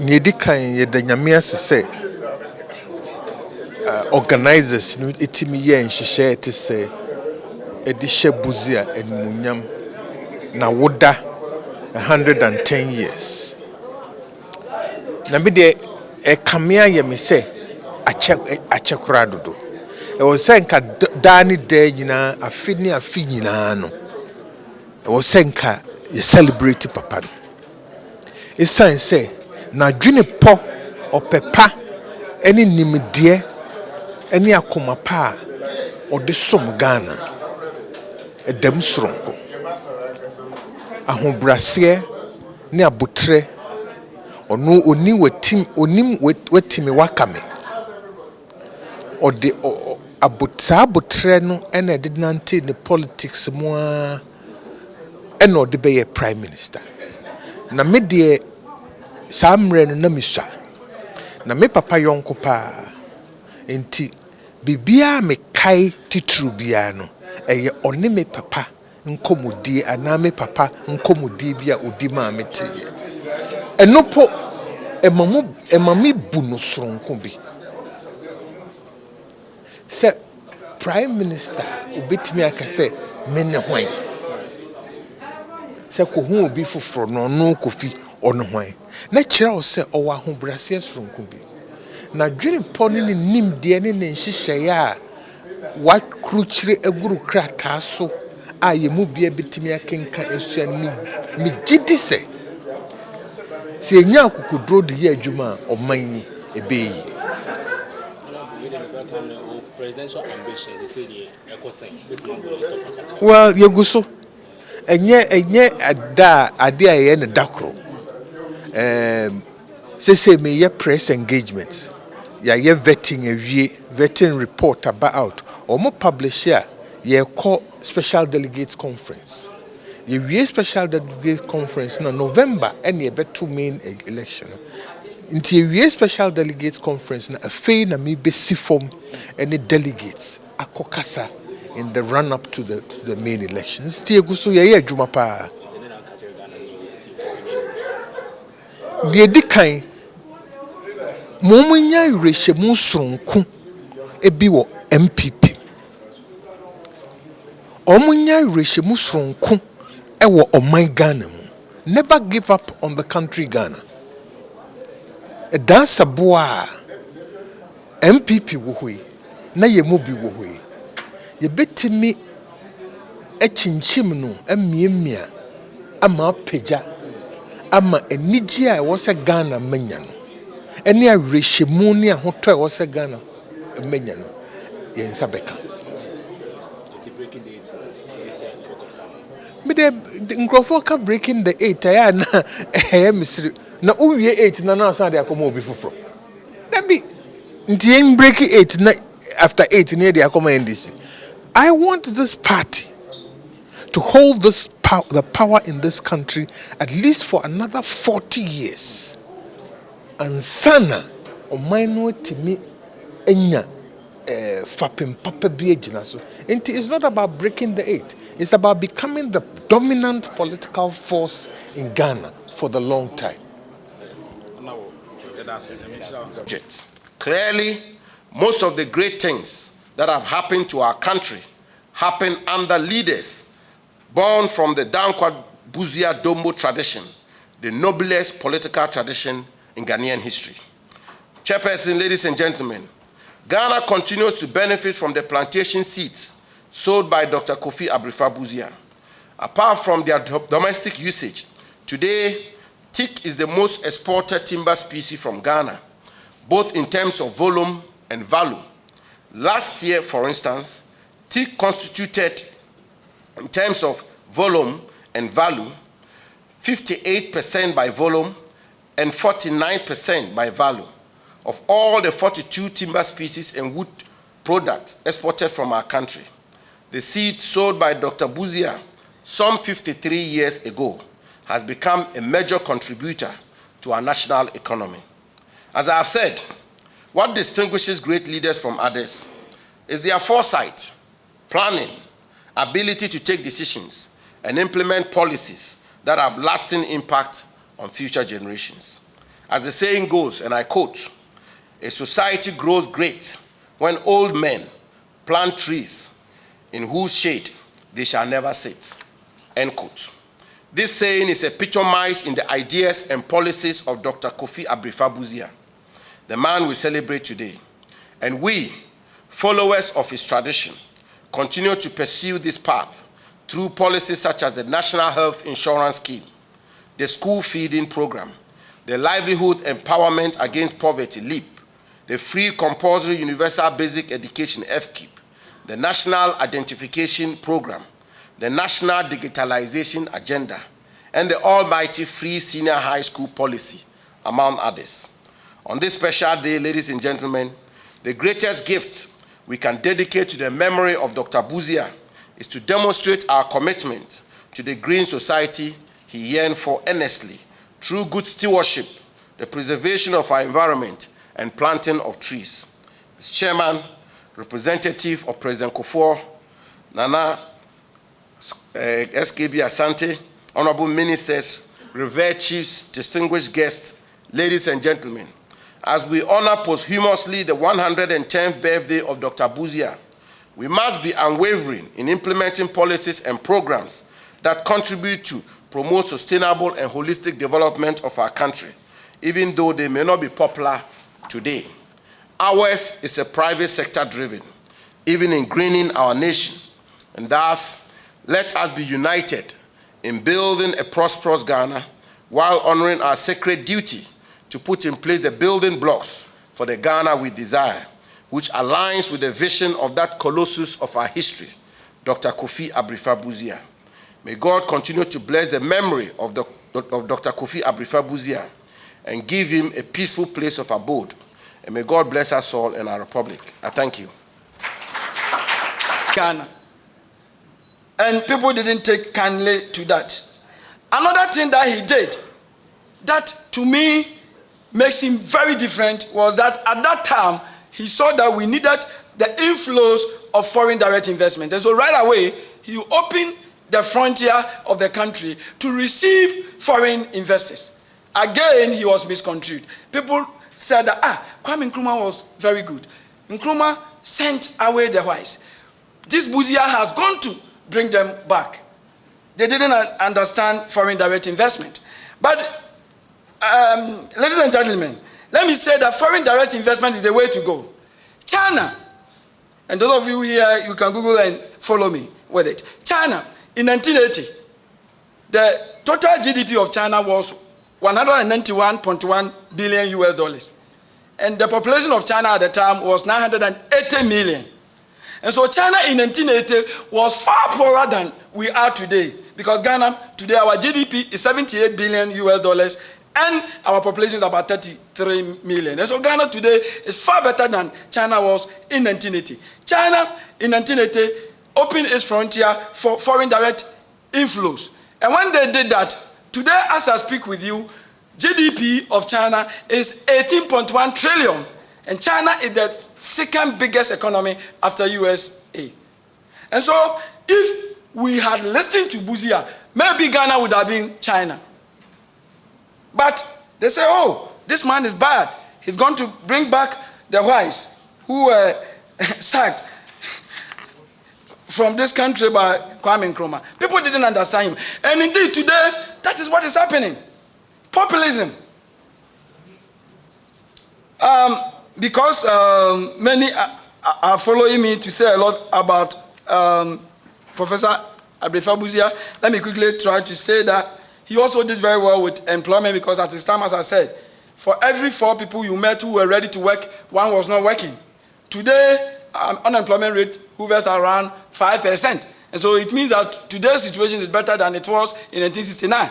Niedikan ye the Nyamias say organizers no etimi ye nhihye te say edihye BUSIA and munyam na woda 110 years. Na me de kamea ye me say achekura dodo. E was say nka dani de nyina afi nyina no. E was say nka ye celebrate papa no. E sign say na dwene po opepa eni nimdie eni akoma pa ode som Ghana edam soronko ahobrase ne abotre ono oni wetim onim wetimi wakame ode abotre no ena de nante ne politics mo a ena ode be prime minister na me de samre no na misha na me papa yonko pa enti bibia me kai titru bia no eye one me papa nkomodi ana me papa nkomodi bia odi ma mete enopo emami bu no soronko bi se prime minister obetimi aka se me ne hwan se ko hu obi foforo no kofi ono hwan na kira o se o wa hobrase soronko bi na dwene poni ne nimde ne nhihye ya wa kruchire eguru krata so aye mu bia betimi akenka esua mi gidi se enya kokodro de ye adwuma oman ebeyi presidential ambition they say the ecosen well yeguso enye ade aye ne dakro say me ye press engagement ya ye vetting report about omo publish here ye call special delegates conference ye special delegate conference na November and ye better main election until ye special delegates conference na afei na me be si form any delegates akokasa in the run up to the main elections tie guso ye adwuma pa de dikan momunya yurehemu soronko ebi wo MPP omunya yurehemu soronko ewo oman Ghana mu never give up on the country Ghana e dansa boa MPP wo hoi na ye mo bi wo hoi ye betimi echinchim no amiemia ama peja ama enigi a wo se Ghana manya no eni awrehemu ne ahoto a wo se Ghana manya no ye nsa beka me de nkrofo ka breaking the 8 ya na misiri na uwie 8 na asan de akoma obi foforo that be nti break 8 na after 8 near the akoma NDC. I want this party to hold the power in this country at least for another 40 years. And sana o maino timi enya fapem papa bi agina so. It's not about breaking the 8. It's about becoming the dominant political force in Ghana for the long time. Clearly, most of the great things that have happened to our country happened under leaders born from the Danquad BUSIA Dombo tradition, the noblest political tradition in Ghanaian history. Chairperson, ladies and gentlemen, Ghana continues to benefit from the plantation seeds sold by Dr. Kofi Abrifa BUSIA. Apart from their domestic usage, today, teak is the most exported timber species from Ghana, both in terms of volume and value. Last year, for instance, teak constituted, in terms of volume and value, 58% by volume and 49% by value of all the 42 timber species and wood products exported from our country. The seed sold by Dr. BUSIA some 53 years ago has become a major contributor to our national economy. As I have said, what distinguishes great leaders from others is their foresight, planning, ability to take decisions, and implement policies that have lasting impact on future generations. As the saying goes, and I quote, "A society grows great when old men plant trees in whose shade they shall never sit." End quote. This saying is epitomized in the ideas and policies of Dr. Kofi Agyarko, the man we celebrate today. And we, followers of his tradition, continue to pursue this path through policies such as the National Health Insurance Scheme, the School Feeding Program, the Livelihood Empowerment Against Poverty, LEAP, the Free Compulsory Universal Basic Education, FKIP, the National Identification Program, the National Digitalization Agenda, and the almighty Free Senior High School Policy, among others. On this special day, ladies and gentlemen, the greatest gift we can dedicate to the memory of Dr. BUSIA is to demonstrate our commitment to the green society he yearned for earnestly through good stewardship, the preservation of our environment, and planting of trees. As Chairman, representative of President Kufuor, Nana SKB Asante, honorable ministers, revered chiefs, distinguished guests, ladies and gentlemen, as we honor posthumously the 110th birthday of Dr. BUSIA, we must be unwavering in implementing policies and programs that contribute to promote sustainable and holistic development of our country, even though they may not be popular today. Ours is a private sector driven, even in greening our nation, and thus let us be united in building a prosperous Ghana while honoring our sacred duty to put in place the building blocks for the Ghana we desire, which aligns with the vision of that colossus of our history, Dr. Kofi Agyarko. May God continue to bless the memory of Dr. Kofi Agyarko and give him a peaceful place of abode. And may God bless us all and our republic. I thank you. Ghana. And people didn't take kindly to that. Another thing that he did that to me makes him very different was that at that time he saw that we needed the inflows of foreign direct investment. And so right away he opened the frontier of the country to receive foreign investors. Again, he was misconstrued. People said that, Kwame Nkrumah was very good. Nkrumah sent away the whites. This BUSIA has gone to bring them back. They didn't understand foreign direct investment. But, ladies and gentlemen, let me say that foreign direct investment is the way to go. China, and those of you here, you can Google and follow me with it. China, in 1980, the total GDP of China was $191.1 billion US. And the population of China at the time was 980 million. And so China in 1980 was far poorer than we are today. Because Ghana, today our GDP is $78 billion US, and our population is about 33 million. And so Ghana today is far better than China was in 1980. China in 1980 opened its frontier for foreign direct inflows. And when they did that, today as I speak with you, GDP of China is 18.1 trillion. And China is the second biggest economy after USA. And so if we had listened to BUSIA, maybe Ghana would have been China. But they say, oh, this man is bad. He's going to bring back the whites who were sacked from this country by Kwame Nkrumah. People didn't understand him. And indeed, today, that is what is happening. Populism. Because many are following me to say a lot about Professor Agyarko, let me quickly try to say that he also did very well with employment, because at his time, as I said, for every 4 people you met who were ready to work, 1 was not working. Today, unemployment rate hovers around 5%. And so it means that today's situation is better than it was in 1969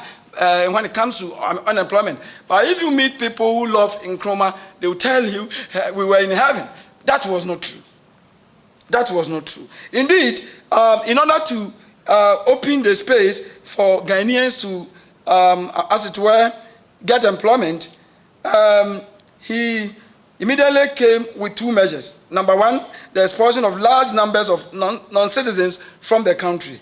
when it comes to unemployment. But if you meet people who love Nkrumah, they will tell you we were in heaven. That was not true. That was not true. Indeed, in order to open the space for Ghanaians to, as it were, get employment, he immediately came with 2 measures. Number 1, the expulsion of large numbers of non-citizens from the country.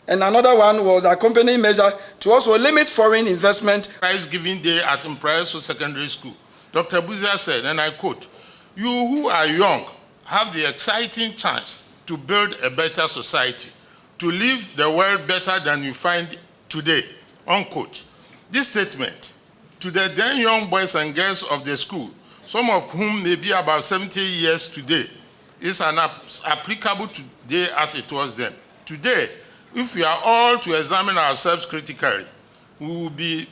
And another one was accompanying measure to also limit foreign investment. Prize giving day at Impresso Secondary School. Dr. BUSIA said, and I quote, "You who are young have the exciting chance to build a better society, to leave the world better than you find today," unquote. This statement to the then young boys and girls of the school, some of whom may be about 70 years today, is applicable today as it was then. Today, if we are all to examine ourselves critically, will we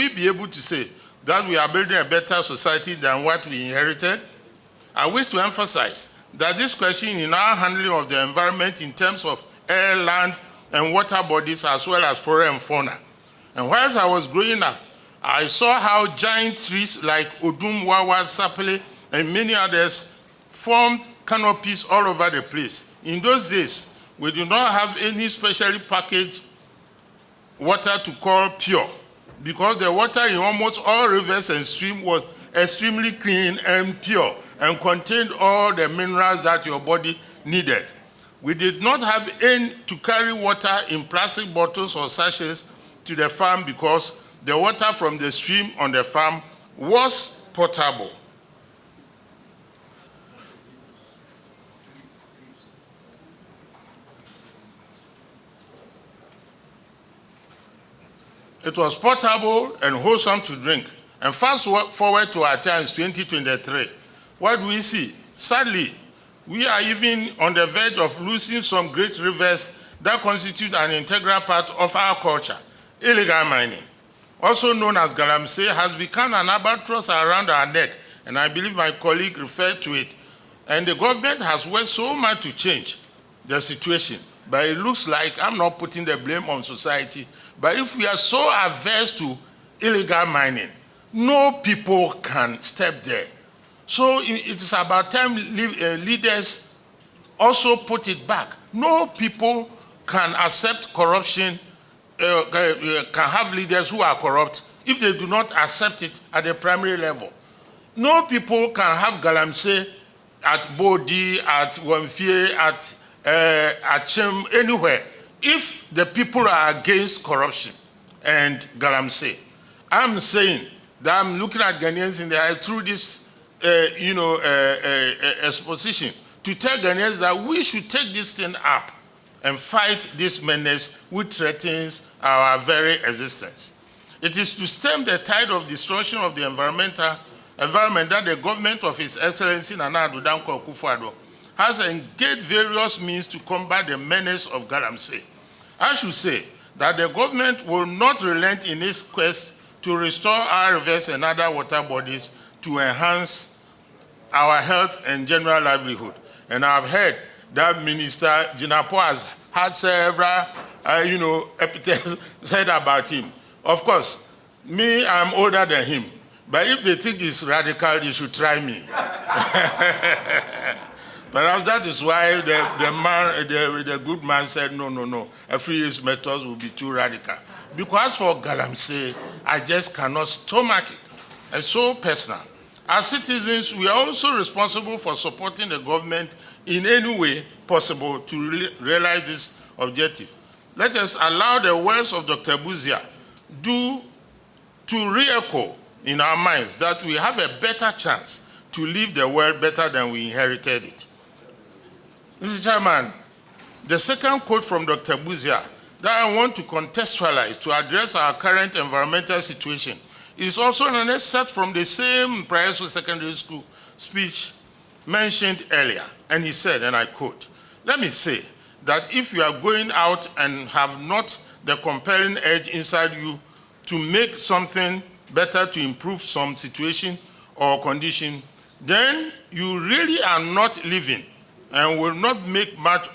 be able to say that we are building a better society than what we inherited? I wish to emphasize that this question in our handling of the environment in terms of air, land, and water bodies, as well as flora and fauna. And whilst I was growing up, I saw how giant trees like Odum, Wawa, Sapele, and many others formed canopies all over the place. In those days, we did not have any specially packaged water to call pure, because the water in almost all rivers and streams was extremely clean and pure and contained all the minerals that your body needed. We did not have any to carry water in plastic bottles or sachets to the farm because the water from the stream on the farm was potable. It was potable and wholesome to drink. And fast forward to our times, 2023. What do we see? Sadly, we are even on the verge of losing some great rivers that constitute an integral part of our culture. Illegal mining, also known as galamsey, has become an albatross around our neck, and I believe my colleague referred to it. And the government has worked so much to change the situation, but it looks like, I'm not putting the blame on society, but if we are so averse to illegal mining, no people can step there. So it is about time leaders also put it back. No people can accept corruption, can have leaders who are corrupt if they do not accept it at the primary level. No people can have galamsey at Bodi, at Wamfie, at Chem, anywhere, if the people are against corruption and galamsey. I'm saying that I'm looking at Ghanaians in the eye through this exposition to tell Ghanaians that we should take this thing up and fight this menace which threatens our very existence. It is to stem the tide of destruction of the environment that the government of His Excellency Nana Addo Dankwa Akufo-Addo has engaged various means to combat the menace of galamsey. I should say that the government will not relent in its quest to restore our rivers and other water bodies to enhance our health and general livelihood. And I've heard that Minister Jinapo has had several, epithets said about him. Of course, me, I'm older than him. But if they think it's radical, you should try me. Perhaps that is why the good man said, no, a free use methods will be too radical. Because for galamsey, I just cannot stomach it. It's so personal. As citizens, we are also responsible for supporting the government in any way possible to realize this objective. Let us allow the words of Dr. BUSIA to re-echo in our minds that we have a better chance to leave the world better than we inherited it. Mr. Chairman, the second quote from Dr. BUSIA that I want to contextualize to address our current environmental situation is also an excerpt from the same Impresso Secondary School speech mentioned earlier. And he said, and I quote, "Let me say that if you are going out and have not the compelling edge inside you to make something better, to improve some situation or condition, then you really are not living and will not make much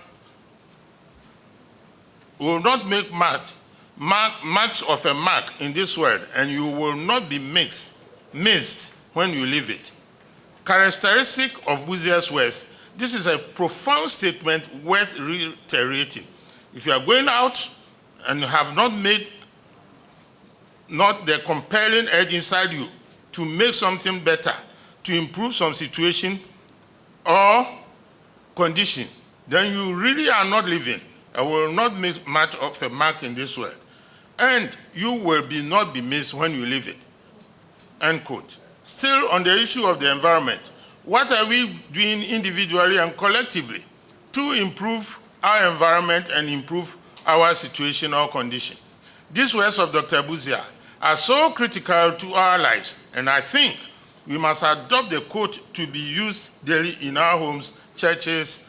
of a mark in this world, and you will not be missed when you leave it." Characteristic of BUSIA's words, this is a profound statement worth reiterating. If you are going out and have not the compelling edge inside you to make something better, to improve some situation or condition, then you really are not living and will not make much of a mark in this world. And you will not be missed when you leave it. End quote. Still on the issue of the environment, what are we doing individually and collectively to improve our environment and improve our situation or condition? These words of Dr. BUSIA are so critical to our lives, and I think we must adopt the quote to be used daily in our homes, churches,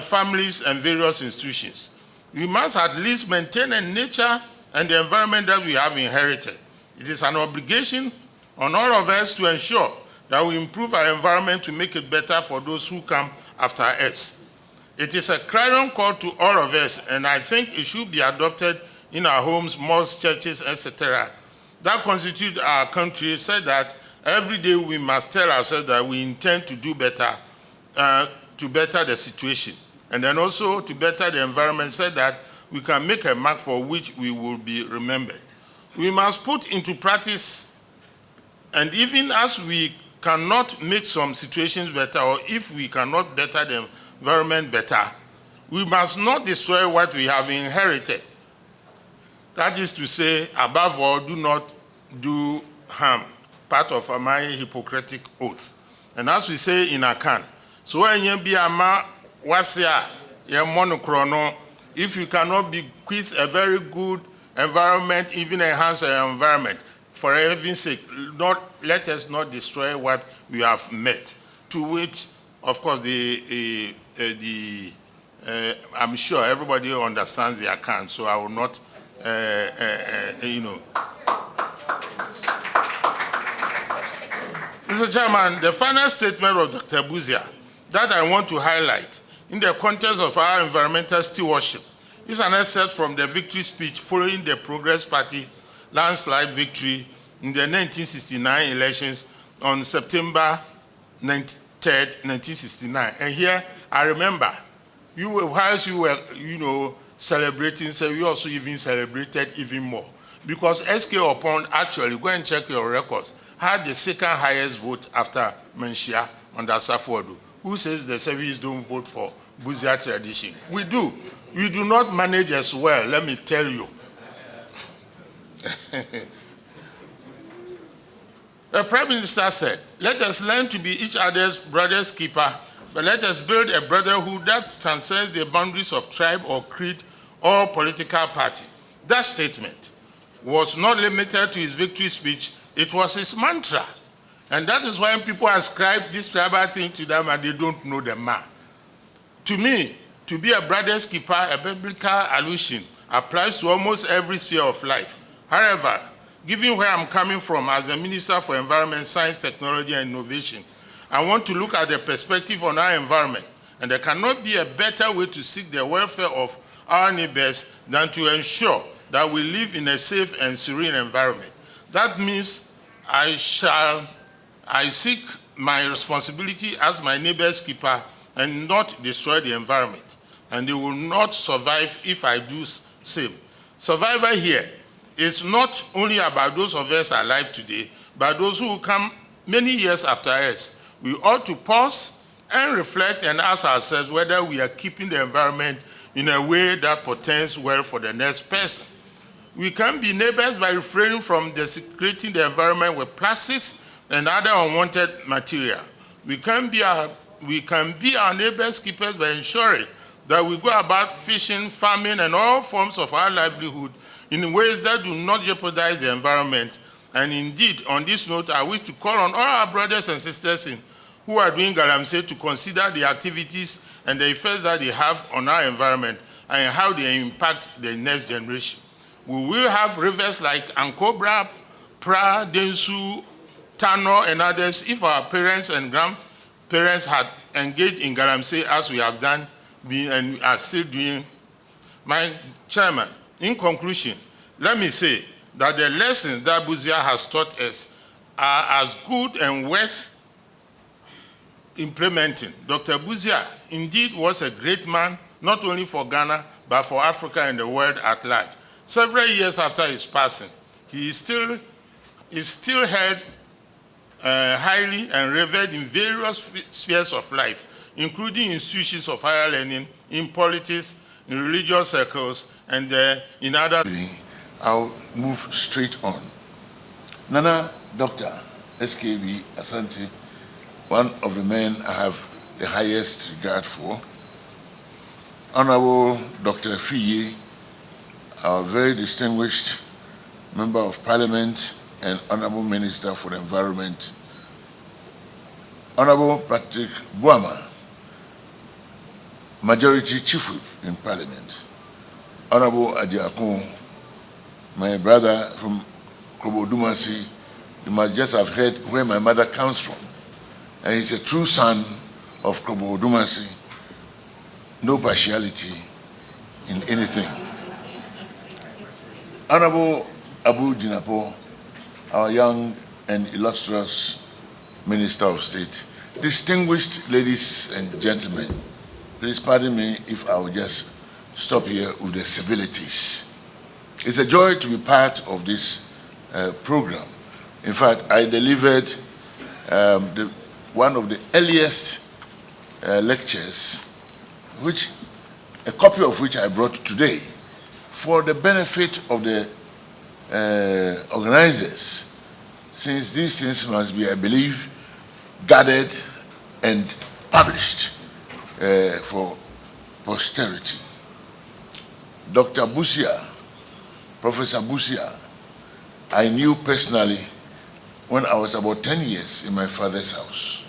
families, and various institutions. We must at least maintain a nature and the environment that we have inherited. It is an obligation on all of us to ensure that we improve our environment to make it better for those who come after us. It is a clarion call to all of us, and I think it should be adopted in our homes, mosques, churches, etc. That constitute our country, said that every day we must tell ourselves that we intend to do better, to better the situation. And then also to better the environment, said that we can make a mark for which we will be remembered. We must put into practice, and even as we cannot make some situations better, or if we cannot better the environment better, we must not destroy what we have inherited. That is to say, above all, do not do harm, part of my Hippocratic oath. And as we say in Akan, so when you be a ma wasia, if you cannot bequeath a very good environment, even enhance the environment, for heaven's sake, let us not destroy what we have met. To which, of course, I'm sure everybody understands the account, so I will not, Mr. Chairman, the final statement of Dr. BUSIA that I want to highlight in the context of our environmental stewardship is an excerpt from the victory speech following the Progress Party landslide victory in the 1969 elections on September 3rd, 1969. And here, I remember, whilst you were, celebrating, so we also even celebrated even more. Because SK Upon, actually, go and check your records, had the second highest vote after Menchia under Safuodu. Who says the service don't vote for BUSIA tradition? We do. We do not manage as well, let me tell you. The Prime Minister said, let us learn to be each other's brother's keeper, but let us build a brotherhood that transcends the boundaries of tribe or creed or political party. That statement was not limited to his victory speech, it was his mantra. And that is why people ascribe this tribal thing to them and they don't know the man. To me, to be a brother's keeper, a biblical allusion, applies to almost every sphere of life. However, given where I'm coming from as the Minister for Environment, Science, Technology, and Innovation, I want to look at the perspective on our environment, and there cannot be a better way to seek the welfare of our neighbors than to ensure that we live in a safe and serene environment. That means I seek my responsibility as my neighbor's keeper and not destroy the environment. And they will not survive if I do same. Survival here is not only about those of us alive today, but those who will come many years after us. We ought to pause and reflect and ask ourselves whether we are keeping the environment in a way that portends well for the next person. We can be neighbors by refraining from desecrating the environment with plastics and other unwanted material. We can be our neighbors' keepers by ensuring that we go about fishing, farming, and all forms of our livelihood in ways that do not jeopardize the environment. And indeed, on this note, I wish to call on all our brothers and sisters who are doing galamsey to consider the activities and the effects that they have on our environment and how they impact the next generation. We will have rivers like Ankobra, Pra, Densu, Tano, and others if our parents and grandparents had engaged in galamsey as we have done and are still doing. My chairman, in conclusion, let me say that the lessons that BUSIA has taught us are as good and worth implementing. Dr. BUSIA indeed was a great man, not only for Ghana, but for Africa and the world at large. Several years after his passing, he is still held highly and revered in various spheres of life, including institutions of higher learning, in politics, in religious circles, and in other. I'll move straight on. Nana Dr. SKB Asante, one of the men I have the highest regard for. Honorable Dr. Fiye, our very distinguished Member of Parliament and Honorable Minister for the Environment. Honorable Patrick Buama, Majority Chief Whip in Parliament. Honorable Agyarko, my brother from 4O-YEARS, you must just have heard where my mother comes from. And he's a true son of 4O-YEARS, no partiality in anything. Honorable Abu Jinapo, our young and illustrious Minister of State, distinguished ladies and gentlemen, please pardon me if I will just stop here with the civilities. It's a joy to be part of this program. In fact, I delivered one of the earliest lectures, a copy of which I brought today, for the benefit of the organizers, since these things must be, I believe, gathered and published for posterity. Dr. BUSIA, Professor BUSIA, I knew personally when I was about 10 years in my father's house.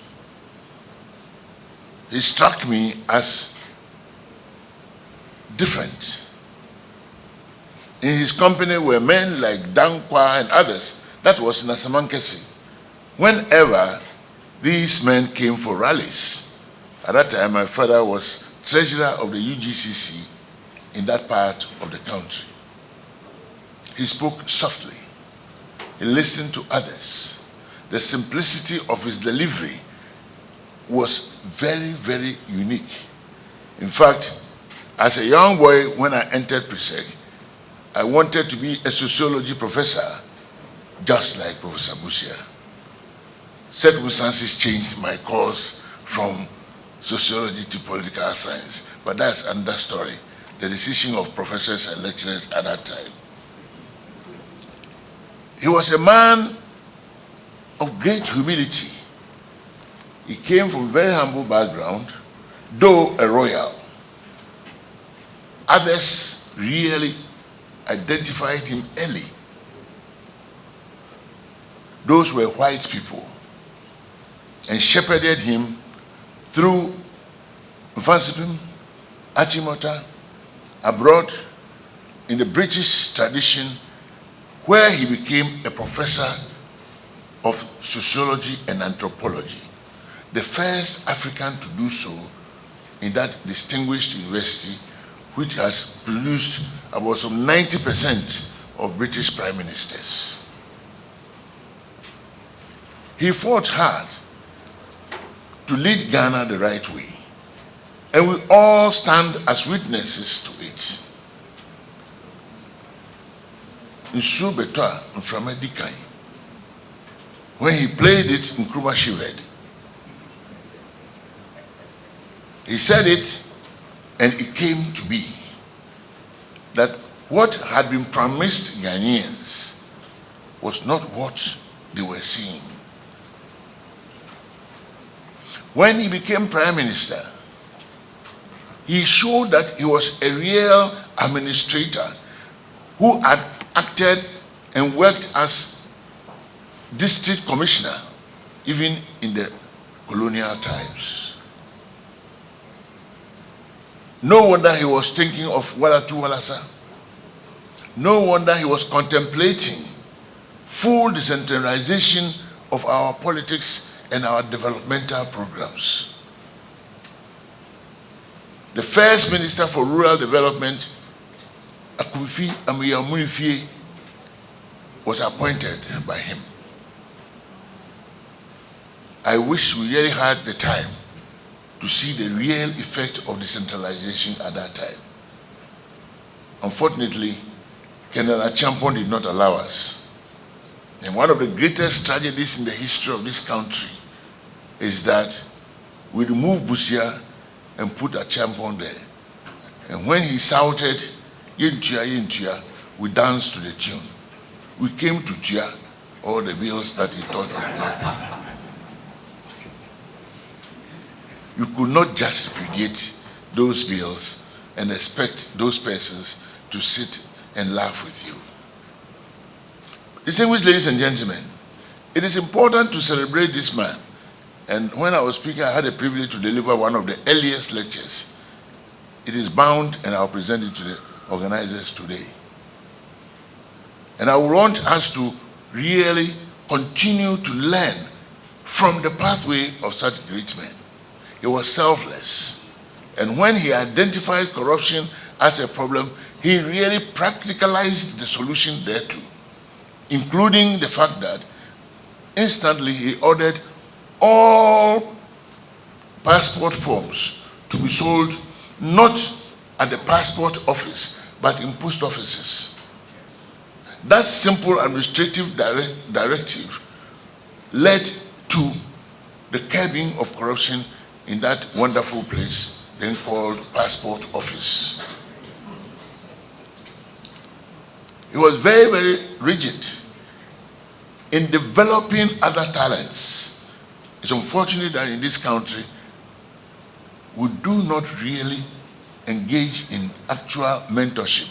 He struck me as different. In his company were men like Dankwa and others. That was Nasamankesi. Whenever these men came for rallies, at that time my father was treasurer of the UGCC in that part of the country. He spoke softly. He listened to others. The simplicity of his delivery was very, very unique. In fact, as a young boy, when I entered PRESEC, I wanted to be a sociology professor, just like Professor BUSIA. Circumstances changed my course from sociology to political science, but that's another story, the decision of professors and lecturers at that time. He was a man of great humility. He came from a very humble background, though a royal. Others really identified him early. Those were white people and shepherded him through Mfansipim, Achimota, abroad in the British tradition, where he became a professor of sociology and anthropology, the first African to do so in that distinguished university, which has produced about some 90% of British prime ministers. He fought hard to lead Ghana the right way, and we all stand as witnesses to it. Nsu Betwa Mframedi Kai, when he played it in Nkrumah Shired, he said it and it came to be that what had been promised Ghanaians was not what they were seeing. When he became prime minister, he showed that he was a real administrator who had acted and worked as district commissioner even in the colonial times. No wonder he was thinking of Walatu Walasa. No wonder he was contemplating full decentralization of our politics and our developmental programs. The first Minister for Rural Development, Akumfi Amiyamunifie, was appointed by him. I wish we really had the time to see the real effect of decentralization at that time. Unfortunately, Colonel Achampon did not allow us. And one of the greatest tragedies in the history of this country is that we removed BUSIA and put a champion there. And when he shouted, "Yentua, Yentua," we danced to the tune. We came to Tia all the bills that he thought we could not pay. You could not just repudiate those bills and expect those persons to sit and laugh with you. Distinguished ladies and gentlemen, it is important to celebrate this man. And when I was speaking, I had the privilege to deliver one of the earliest lectures. It is bound, and I'll present it to the organizers today. And I want us to really continue to learn from the pathway of such great men. He was selfless. And when he identified corruption as a problem, he really practicalized the solution thereto, including the fact that instantly he ordered all passport forms to be sold not at the passport office, but in post offices. That simple administrative directive led to the curbing of corruption in that wonderful place then called passport office. He was very, very rigid in developing other talents. It's unfortunate that in this country, we do not really engage in actual mentorship.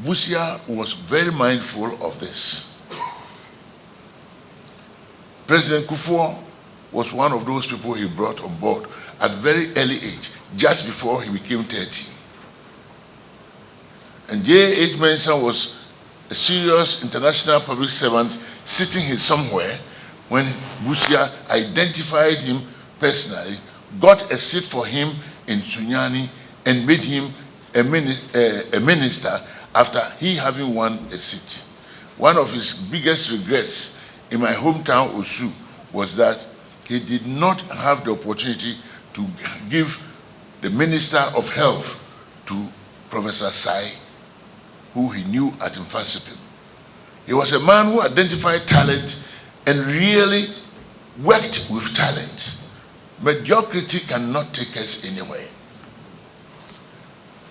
BUSIA was very mindful of this. President Kufuor was one of those people he brought on board at a very early age, just before he became 30. And J.H. Mensah was a serious international public servant sitting here somewhere when BUSIA identified him personally, got a seat for him in Sunyani, and made him a minister after he having won a seat. One of his biggest regrets in my hometown, Osu, was that he did not have the opportunity to give the Minister of Health to Professor Sai, who he knew at Mfasipim. He was a man who identified talent and really worked with talent. Mediocrity cannot take us anywhere.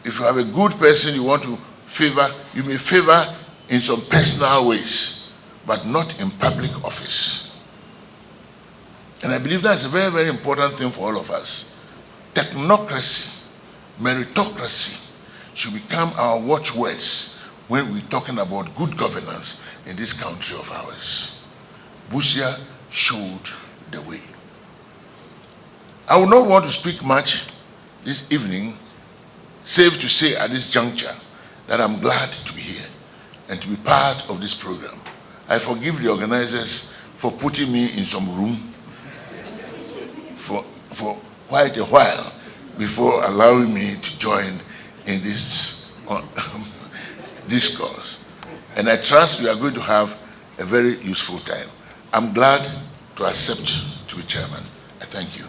If you have a good person you want to favor, you may favor in some personal ways, but not in public office. And I believe that's a very, very important thing for all of us. Technocracy, meritocracy should become our watchwords when we're talking about good governance in this country of ours. BUSIA showed the way. I would not want to speak much this evening, save to say at this juncture that I'm glad to be here and to be part of this program. I forgive the organizers for putting me in some room for quite a while before allowing me to join in this discourse. And I trust we are going to have a very useful time. I'm glad to accept to be chairman. I thank you.